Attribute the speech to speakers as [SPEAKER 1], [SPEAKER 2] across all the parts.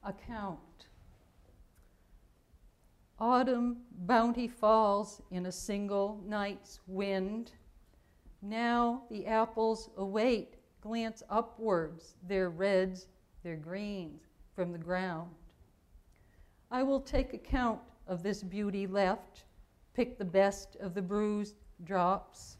[SPEAKER 1] account. Autumn bounty falls in a single night's wind. Now the apples await, glance upwards, their reds, their greens, from the ground. I will take account of this beauty left, pick the best of the bruised drops.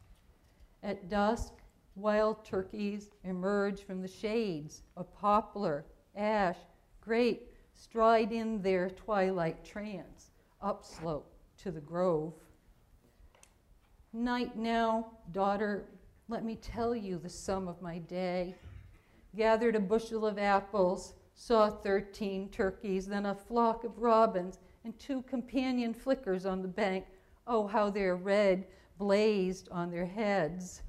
[SPEAKER 1] At dusk, wild turkeys emerge from the shades of poplar, ash, grape, stride in their twilight trance, upslope to the grove. Night now, daughter, let me tell you the sum of my day. Gathered a bushel of apples, saw 13 turkeys, then a flock of robins, and 2 companion flickers on the bank. Oh, how their red blazed on their heads.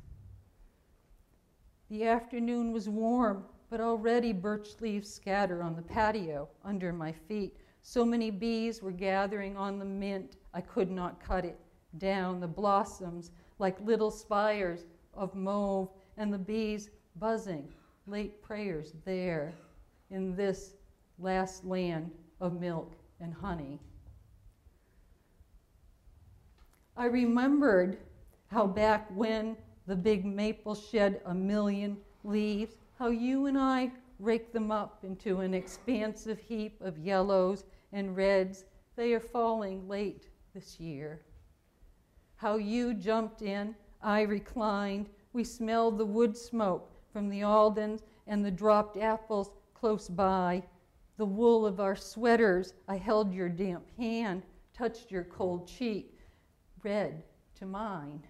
[SPEAKER 1] The afternoon was warm, but already birch leaves scatter on the patio under my feet. So many bees were gathering on the mint, I could not cut it down. The blossoms like little spires of mauve, and the bees buzzing, late prayers there in this last land of milk and honey. I remembered how back when the big maple shed a million leaves, how you and I raked them up into an expansive heap of yellows and reds. They are falling late this year. How you jumped in, I reclined. We smelled the wood smoke from the aldens and the dropped apples close by. The wool of our sweaters, I held your damp hand, touched your cold cheek, red to mine.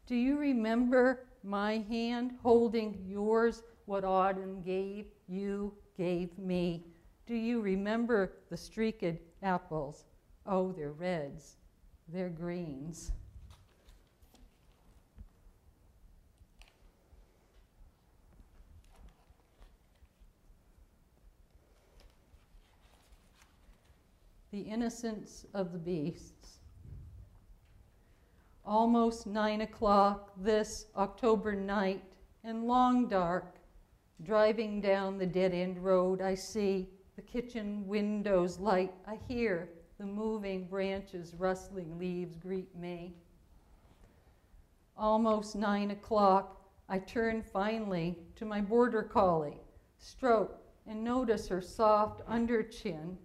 [SPEAKER 1] Do you remember my hand holding yours, what autumn gave you, gave me? Do you remember the streaked apples? Oh, they're reds, they're greens. The innocence of the beasts. Almost 9 o'clock this October night, and long dark, driving down the dead-end road, I see the kitchen windows light. I hear the moving branches, rustling leaves greet me. Almost 9 o'clock, I turn finally to my border collie, stroke and notice her soft underchin,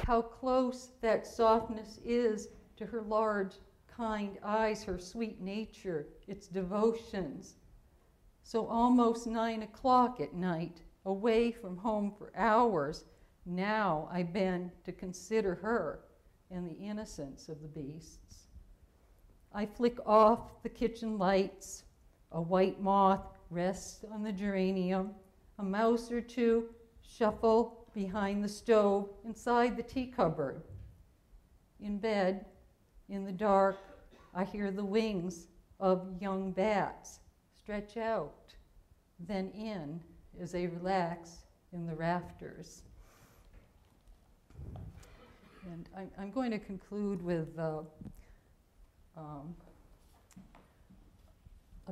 [SPEAKER 1] how close that softness is to her large, kind eyes, her sweet nature, its devotions. So almost 9 o'clock at night, away from home for hours, now I bend to consider her and the innocence of the beasts. I flick off the kitchen lights. A white moth rests on the geranium. A mouse or two shuffle behind the stove inside the tea cupboard. In bed, in the dark, I hear the wings of young bats stretch out, then in as they relax in the rafters. And I'm going to conclude with a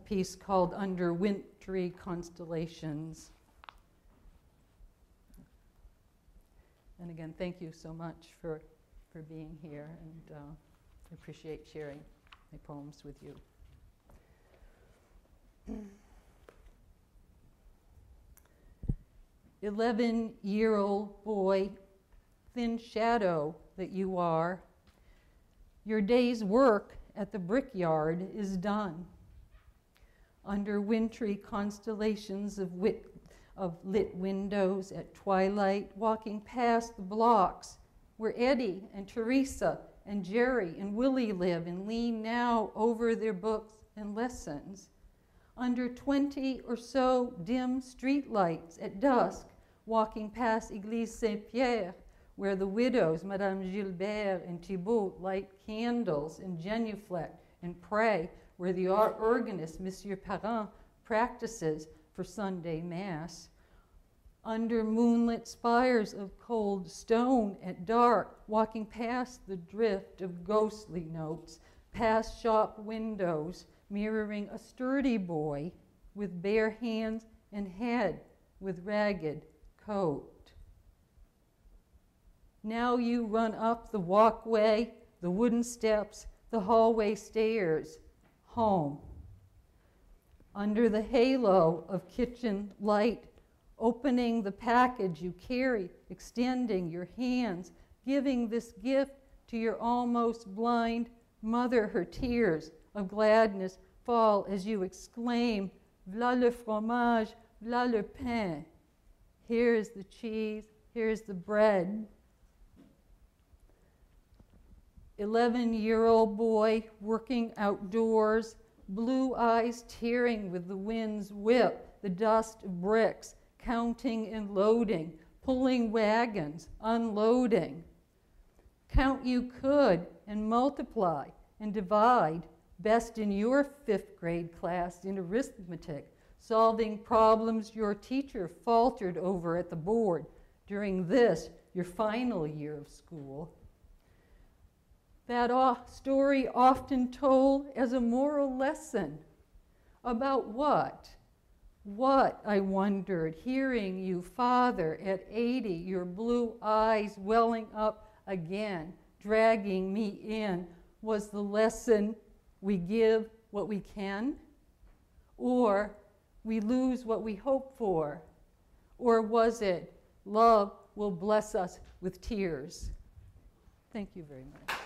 [SPEAKER 1] piece called Under Wintry Constellations. And again, thank you so much for being here, and I appreciate sharing my poems with you. 11-year-old boy, thin shadow that you are, your day's work at the brickyard is done. Under wintry constellations of lit windows at twilight, walking past the blocks where Eddie and Teresa and Jerry and Willie live and lean now over their books and lessons. Under 20 or so dim streetlights at dusk, walking past Église Saint-Pierre, where the widows, Madame Gilbert and Thibault, light candles and genuflect and pray, where the organist, Monsieur Parent, practices for Sunday Mass. Under moonlit spires of cold stone at dark, walking past the drift of ghostly notes, past shop windows, mirroring a sturdy boy with bare hands and head with ragged coat. Now you run up the walkway, the wooden steps, the hallway stairs, home. Under the halo of kitchen light, opening the package you carry, extending your hands, giving this gift to your almost blind mother, her tears of gladness fall as you exclaim, "V'là le fromage, v'là le pain." Here's the cheese, here's the bread. 11-year-old boy working outdoors, blue eyes tearing with the wind's whip, the dust of bricks, counting and loading, pulling wagons, unloading. Count you could and multiply and divide, best in your 5th grade class in arithmetic, solving problems your teacher faltered over at the board during this, your final year of school. That story often told as a moral lesson. About what? What, I wondered, hearing you, Father, at 80, your blue eyes welling up again, dragging me in, was the lesson we give what we can? Or we lose what we hope for? Or was it love will bless us with tears? Thank you very much.